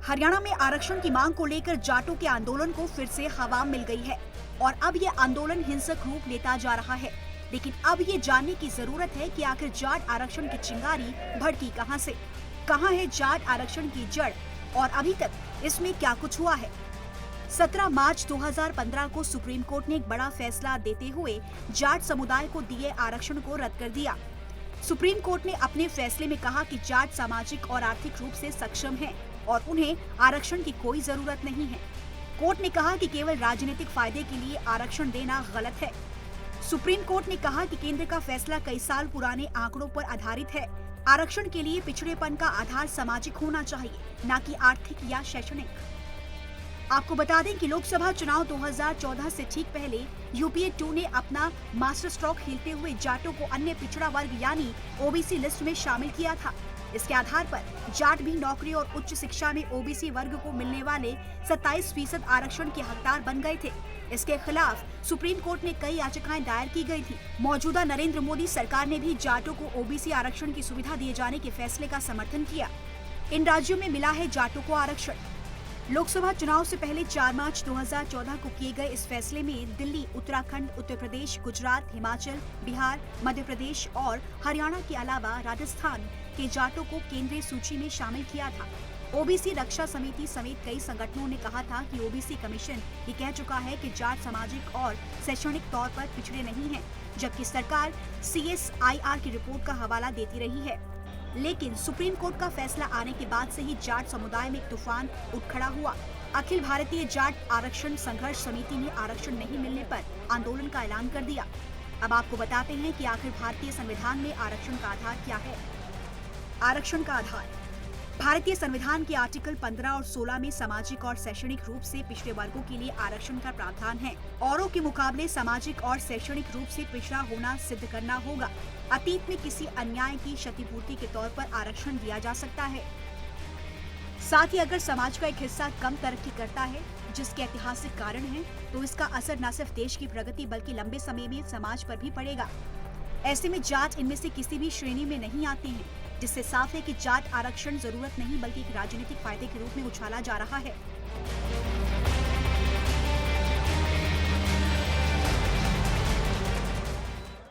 हरियाणा में आरक्षण की मांग को लेकर जाटों के आंदोलन को फिर से हवा मिल गई है और अब ये आंदोलन हिंसक रूप लेता जा रहा है। लेकिन अब ये जानने की जरूरत है कि आखिर जाट आरक्षण की चिंगारी भड़की कहां से, कहां है जाट आरक्षण की जड़ और अभी तक इसमें क्या कुछ हुआ है। 17 मार्च 2015 को सुप्रीम कोर्ट ने एक बड़ा फैसला देते हुए जाट समुदाय को दिए आरक्षण को रद्द कर दिया। सुप्रीम कोर्ट ने अपने फैसले में कहा कि जाट सामाजिक और आर्थिक रूप से सक्षम हैं और उन्हें आरक्षण की कोई जरूरत नहीं है। कोर्ट ने कहा कि केवल राजनीतिक फायदे के लिए आरक्षण देना गलत है। सुप्रीम कोर्ट ने कहा कि केंद्र का फैसला कई साल पुराने आंकड़ों पर आधारित है। आरक्षण के लिए पिछड़ेपन का आधार सामाजिक होना चाहिए, न कि आर्थिक या शैक्षणिक। आपको बता दें कि लोकसभा चुनाव 2014 से ठीक पहले यूपीए 2 ने अपना मास्टर स्ट्रोक खेलते हुए जाटों को अन्य पिछड़ा वर्ग यानी ओबीसी लिस्ट में शामिल किया था। इसके आधार पर जाट भी नौकरी और उच्च शिक्षा में ओबीसी वर्ग को मिलने वाले 27% आरक्षण के हकदार बन गए थे। इसके खिलाफ सुप्रीम कोर्ट ने कई याचिकाएं दायर की गई थी। मौजूदा नरेंद्र मोदी सरकार ने भी जाटों को ओबीसी आरक्षण की सुविधा दिए जाने के फैसले का समर्थन किया। इन राज्यों में मिला है जाटों को आरक्षण। लोकसभा चुनाव से पहले 4 मार्च 2014 को किए गए इस फैसले में दिल्ली, उत्तराखंड, उत्तर प्रदेश, गुजरात, हिमाचल, बिहार, मध्य प्रदेश और हरियाणा के अलावा राजस्थान के जाटों को केंद्रीय सूची में शामिल किया था। ओबीसी रक्षा समिति समेत कई संगठनों ने कहा था कि ओबीसी कमीशन ये कह चुका है कि जाट सामाजिक और शैक्षणिक तौर पर पिछड़े नहीं हैं, जबकि सरकार CSIR की रिपोर्ट का हवाला देती रही है। लेकिन सुप्रीम कोर्ट का फैसला आने के बाद से ही जाट समुदाय में एक तूफान उठ खड़ा हुआ। अखिल भारतीय जाट आरक्षण संघर्ष समिति ने आरक्षण नहीं मिलने पर आंदोलन का ऐलान कर दिया। अब आपको बताते हैं कि आखिर भारतीय संविधान में आरक्षण का आधार क्या है। आरक्षण का आधार भारतीय संविधान के आर्टिकल 15 और 16 में सामाजिक और शैक्षणिक रूप से पिछड़े वर्गों के लिए आरक्षण का प्रावधान है। औरों के मुकाबले सामाजिक और शैक्षणिक रूप से पिछड़ा होना सिद्ध करना होगा। अतीत में किसी अन्याय की क्षतिपूर्ति के तौर पर आरक्षण दिया जा सकता है। साथ ही अगर समाज का एक हिस्सा कम तरक्की करता है, जिसके ऐतिहासिक कारण हैं, तो इसका असर न सिर्फ देश की प्रगति बल्कि लंबे समय में समाज पर भी पड़ेगा। ऐसे में जाट इनमें से किसी भी श्रेणी में नहीं आते हैं, जिससे साफ है कि जाट आरक्षण जरूरत नहीं बल्कि एक राजनीतिक फायदे के रूप में उछाला जा रहा है।